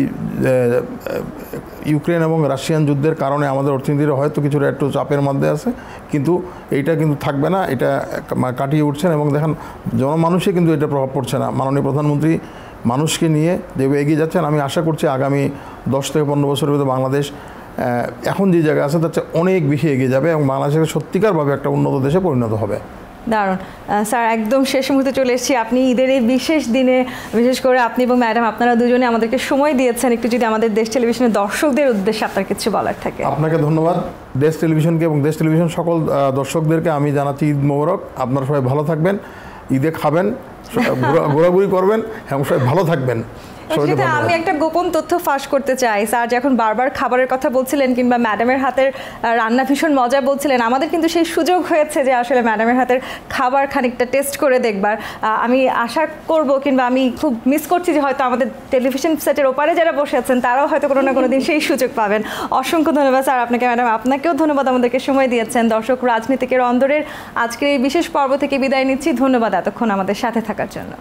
ইউক্রেন এবং রাশিয়ান যুদ্ধের কারণে আমাদের অর্থনীতির হয়তো কিছুটা একটু চাপের মধ্যে আছে, কিন্তু এইটা কিন্তু থাকবে না, এটা কাটিয়ে উঠছেন। এবং দেখেন জনমানুষে কিন্তু এটা প্রভাব পড়ছে না, মাননীয় প্রধানমন্ত্রী মানুষকে নিয়ে যেভাবে এগিয়ে যাচ্ছেন, আমি আশা করছি আগামী 10 থেকে 15 বছরের ভিতরে বাংলাদেশ এখন যে জায়গায় আছে তার চেয়ে অনেক বেশি এগিয়ে যাবে এবং বাংলাদেশের সত্যিকারভাবে একটা উন্নত দেশে পরিণত হবে। দারুণ। স্যার, একদম শেষ মুহূর্তে চলে এসেছি। আপনি ঈদের এই বিশেষ দিনে, বিশেষ করে আপনি এবং ম্যাডাম আপনারা দুজনে আমাদেরকে সময় দিয়েছেন, একটু যদি আমাদের দেশ টেলিভিশনের দর্শকদের উদ্দেশ্যে আপনার কিছু বলার থাকে। আপনাকে ধন্যবাদ, দেশ টেলিভিশনকে এবং দেশ টেলিভিশন সকল দর্শকদেরকে আমি জানাচ্ছি ঈদ মোবারক। আপনারা সবাই ভালো থাকবেন, ঈদে খাবেন, ঘোরাঘুরি করবেন এবং সবাই ভালো থাকবেন। আমি একটা গোপন তথ্য ফাঁস করতে চাই। স্যার যখন বারবার খাবারের কথা বলছিলেন কিংবা ম্যাডামের হাতের রান্না ভীষণ মজা বলছিলেন, আমাদের কিন্তু সেই সুযোগ হয়েছে যে আসলে ম্যাডামের হাতের খাবার খানিকটা টেস্ট করে দেখবার। আমি আশা করব কিংবা আমি খুব মিস করছি যে হয়তো আমাদের টেলিভিশন সেটের ওপারে যারা বসে আছেন তারাও হয়তো কোনো না কোনো দিন সেই সুযোগ পাবেন। অসংখ্য ধন্যবাদ স্যার আপনাকে, ম্যাডাম আপনাকেও ধন্যবাদ আমাদেরকে সময় দিয়েছেন। দর্শক, রাজনীতিকের অন্দরের আজকের এই বিশেষ পর্ব থেকে বিদায় নিচ্ছি। ধন্যবাদ এতক্ষণ আমাদের সাথে থাকার জন্য।